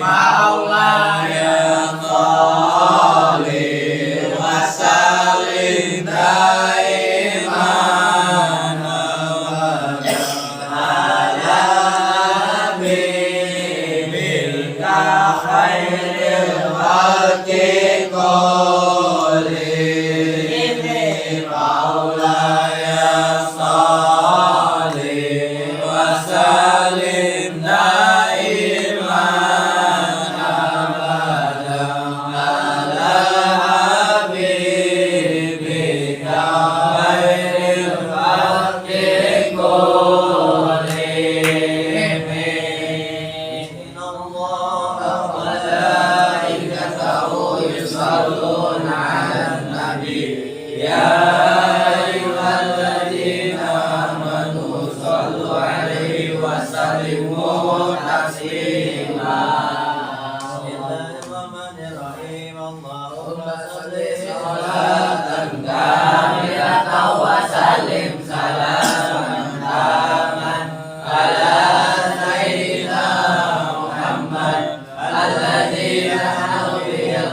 maulaya sholli wa sallim daiman ala habibika khairil khalqi kullihim maulaya sholli wa sallim daiman abadan ala habibika khairil khalqi kullihim. Innallaha wa malaikatahu yusholluna 'alan nabi ya ayyuhalladzina amanu shollu 'alaihi wa sallimu taslima. Bismillahirrahmanirrahim. Allahumma sholli sholatan kamilatan wa sallim salaman taman ala sayyidina Muhammad alladzi nahnu bil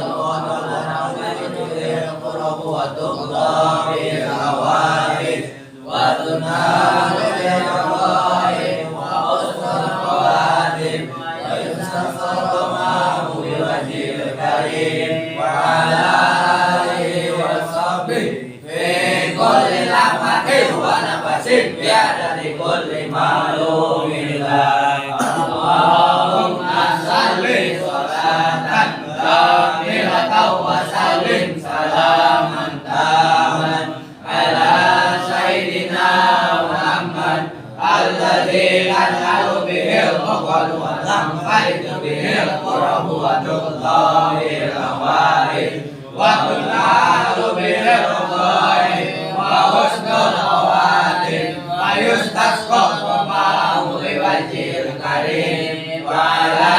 qurab wa tuqda bil hawaid wa tunalu bil hawaid wa husnul khawatim wa yustaghfaru ma'ahu bi wajhil karim wa ala alihi wa sahbihi fi kulli lahmatin wa nafasin bi adadi kulli ma'lumin lah. Allahumma salli sholatan kamilatan wa sallim salaman taman ala sayyidina Muhammad alladzi lanhalu bihil uqad wa tanfaidu bihil qurab wa tuqda bil hawaid wa tunalu bihil hawaid wa husnul khawatim wa yustasqa ma'ahu bi wajhil karim wa ala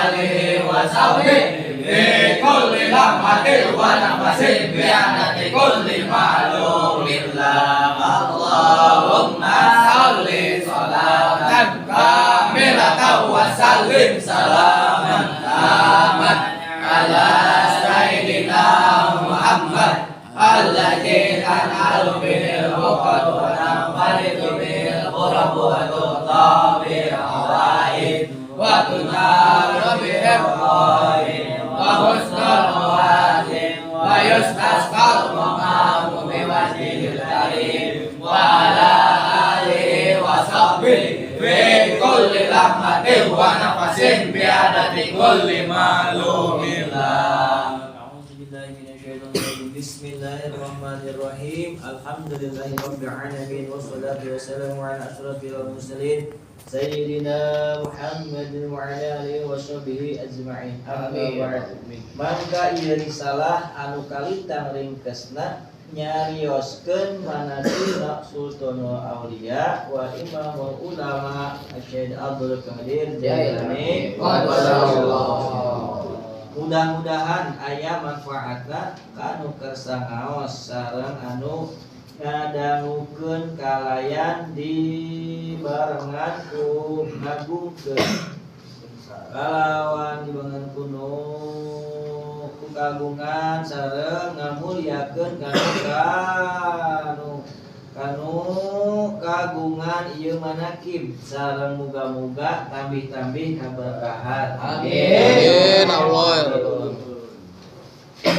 alihi wa sahbihi fi kulli lahmatin wa nafasin bi adadi kulli ma'lumin lah. Allahumma sholli sholatan kamilatan wa sallim salaman taman ala sayyidina Muhammad alladzi lanhalu bihil uqad wa tanfaidu bihil qurab wa tuqda bil hawaid wa tunalu bihil hawaid wa husnul khawatim wa yustasqa ma'ahu bi wajhil karim wa ala alihi wa sahbihi fi kulli lahmatin wa nafasin bi adadi kulli ma'lumin lah. Bismillahirrahmanirrahim. Alhamdulillahi rabbil alamin wassalatu wassalamu ala asyrafil mursalin sayyidina Muhammadin wa ala alihi wa sahbihi ajma'in. Amma ba'd. Mangka ieu risalah anu kalitang ringkesna nyarioskeun manazilna Sultanul Auliya wa Imamul Ulama Syekh Abdul Qadir Jailani qaddasallahu. Mudah-mudahan aya manfaatna kanu kersa ngaos sareng anu ngadangukeun kalayan di barengan ku ngagungkeun kalawan dibangun kuno ku kagungan sareng ngamulyakeun kanu kagungan ieu manakib sareng muga-muga tambih-tambih kaberkahan. Amin Allah.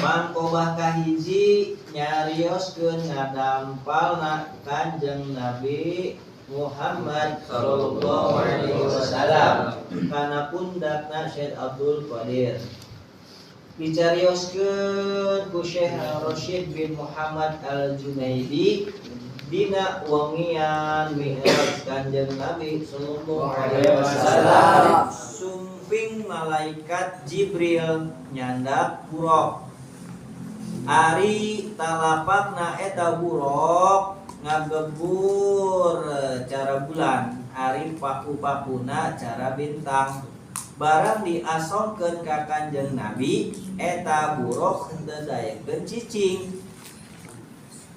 Mangkobah kahiji nyarioskeun ngadampalna Kanjeng Nabi Muhammad sallallahu alaihi wasallam kana pundakna Syekh Abdul Qadir. Dicarioskeun ku Syekh Rashid bin Muhammad Al-Junaidi dina wangian mi'raj Kanjeng Nabi sallallahu alaihi wasallam sumping malaikat Jibril nyandak buruk. Ari talapakna eta buruk ngagebur cara bulan, ari paku-pakuna cara bintang. Barang diasongkeun ka Kanjeng Nabi eta buruk henteu dayekeun cicing.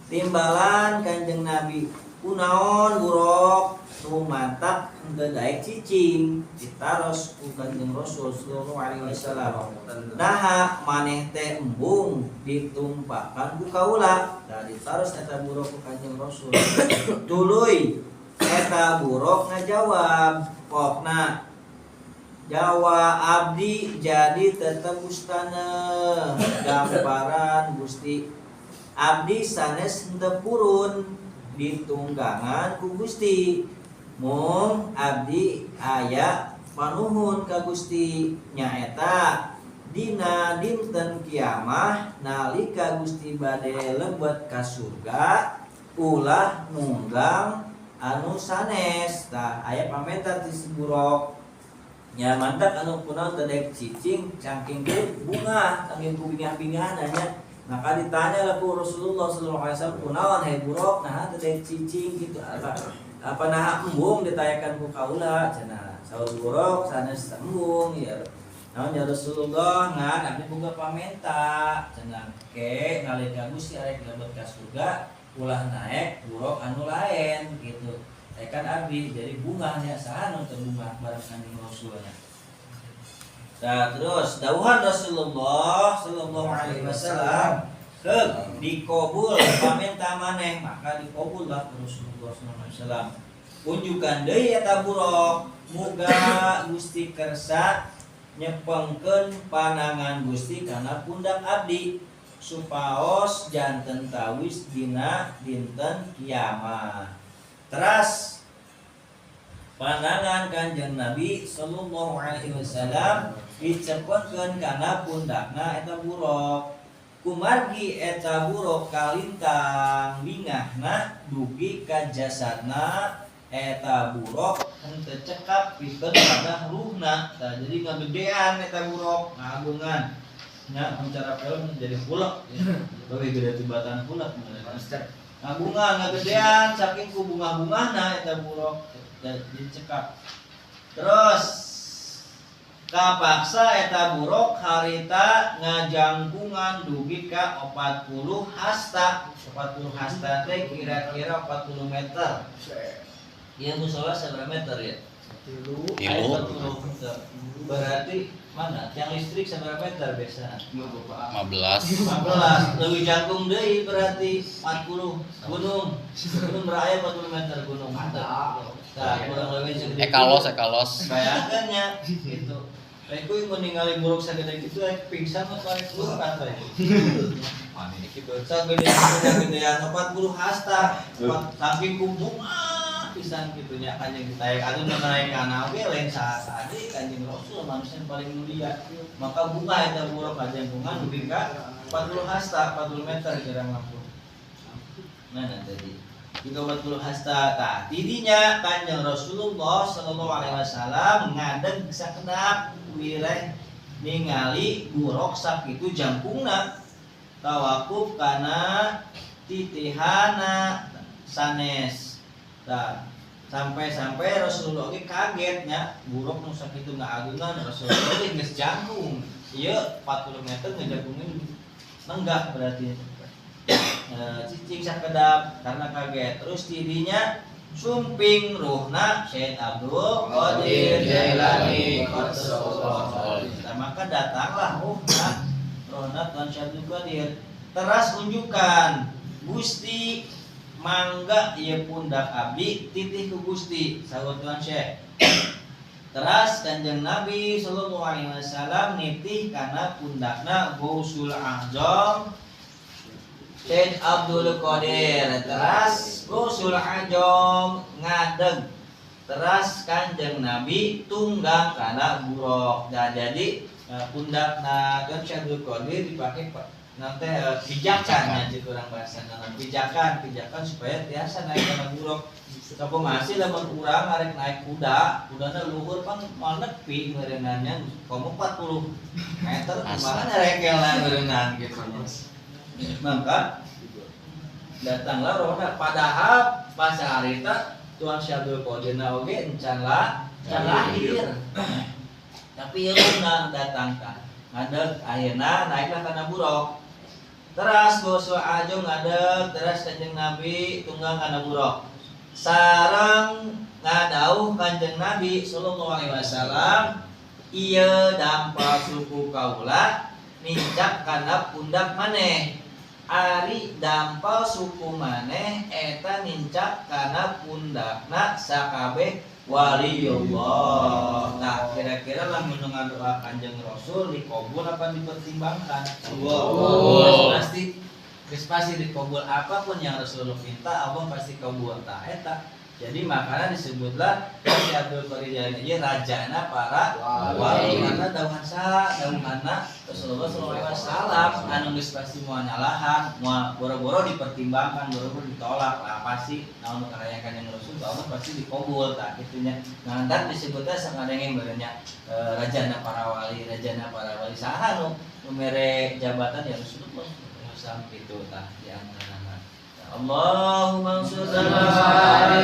Timbalan Kanjeng Nabi kunaon buruk nu mantap henteu daek cicing ditaros ku Kanjeng Rasul sallallahu alaihi wasallam. Naha maneh teh embung ditumpakan ku kaula da ditaros eta buruk ku Kanjeng Rasul. Tuluy eta buruk ngajawab pokna Jawa abdi jadi tetembustana gambaran Gusti abdi sanes henteu purun ditunggangan ku Gusti mung abdi aya panuhun ka Gusti nyaeta dina dinten kiamah nalika Gusti bade lebet ka surga ulah nunggang anu sanes tah aya pamenta ti buruk nya mantap anu kunaon teh dek cicing cangking ku bunga saking ku bingah-bingahan nya maka ditanya lah ku Rasulullah sallallahu alaihi wasallam kunaon he buruk nah teh dek cicing gitu apa nah embung ditanyakan ku kaula cenah saur buruk sanes embung ya naon ya Rasulullah ngan abdi boga pamenta cenah ke nalika Gusti arek lebet ka surga ulah naik buruk anu lain gitu kan abdi jadi bunganya saha nu teu bunga bareng Kanjeng Rasulnya. Nah, terus dawuhan Rasulullah sallallahu alaihi wasallam dikabul pamenta maneh maka dikabul lah Rasulullah sallallahu alaihi wasallam. Unjukan deui eta buruk muga Gusti kersa nyepengkeun panangan Gusti kana pundak abdi supaos janten tawis dina dinten kiamah. Teras pandangan Kanjeng Nabi sallallahu alaihi wasallam dicepetkeun kana pundakna eta buruk kumargi eta buruk kalintang bingahna dugi ka jasadna eta buruk henteu cekap pikeun kana ruhna tah jadi ngagedean eta buruk ngagungan nya cara film jadi hulek beuh gede tibatan hulek ngagungan ngagedean saking ku bunga-bungana eta buruk dicekap. Terus kapaksa eta buruk harita ngajangkungan dugi ka 40 hasta. 40 hasta teh kira-kira 40 meter. Ieu musola sabaraha meter ya? 40 meter. Berarti mana? Yang listrik sabaraha meter biasa? 15. Leuwih jangkung deui berarti 40 gunung. Gunung beraya 40 meter gunung. Nah, kurang lebih segede ekalos. Bayangkan nya gitu. Kayak kuy mun ningali buruk sagede kitu pingsan mah karek buruk atuh. Mane iki dosa gedean 40 hasta. Saking kumpul pisan kitu nya Kanjeng ditaek atuh naik kana oge lain saade Kanjeng Rasul manusia paling mulia. Maka bunga eta buruk kajangkungan dugi ka 40 hasta, 40 meter kira mampu. Nah, tadi 30 hasta tah tidinya Kanjeng Rasulullah sallallahu alaihi wasallam ngadeg sakedap wireh ningali buruk sakitu jangkungna tawakuf kana titihana sanes tah sampai Rasulullah ge kagetnya buruk nu sakitu ngaagungan Rasulullah ge geus jangkung ieu 40 meter ngejangkungin nenggak berarti cicing sakedap karena kaget terus tidinya sumping ruhna Syekh Abdul Qadir Jailani maka datanglah ruhna Tuan Syekh Abdul Qadir teras unjukan Gusti mangga ieu pundak abdi titih ku Gusti saur Tuan Syekh teras Kanjeng Nabi sallallahu alaihi wasallam nitih kana pundakna Gausul Azam Syekh Abdul Qadir teras Gausul Azam ngadeg teras Kanjeng Nabi tunggang kana buruk dan jadi pundakna kan Syekh Abdul Qadir dipake nanti pijakan ya orang bahasa pijakan supaya biasa naik kana buruk tapi masih lamun urang arek naik kudana luhur pan moal nepi ngeureunannya komo 40 meter kumaha rekelna ngeureunnan gitu. Maka datanglah rohna padahal pas harita Tuan Syabdul Qadir oge encan lahir. Tapi yeuna datang ka ngadeg ayeuna naiklah kana buruk. Teras Gausul Azam ngadeg teras Kanjeng Nabi tunggang kana buruk. sareng ngadauh Kanjeng Nabi sallallahu alaihi wasallam ieu dampal suku kaula nincak kana pundak maneh ari dampal suku maneh eta nincak kana pundakna sakabeh waliullah. Nah, kira-kira lamun ngadoa Kanjeng Rasul dikabul apa dipertimbangkan? Pasti pasti dikabul, apapun yang Rasulullah minta Allah pasti kabul ta eta. Jadi makanya disebutlah si Abdul Qadir Jailani rajana para wali karena dauhanna Rasulullah sallallahu alaihi wasallam anu geus pasti moal nyalahan, moal boro-boro dipertimbangkan, boro-boro ditolak. Lah pasti naon karayakan yang Rasul Allah pasti dikabul tah kitu nya. Nah, entar disebutna sangadenge beureunya rajana para wali saha nu mere jabatan ya Rasulullah sampai itu tah di antara Allahumma sholli ala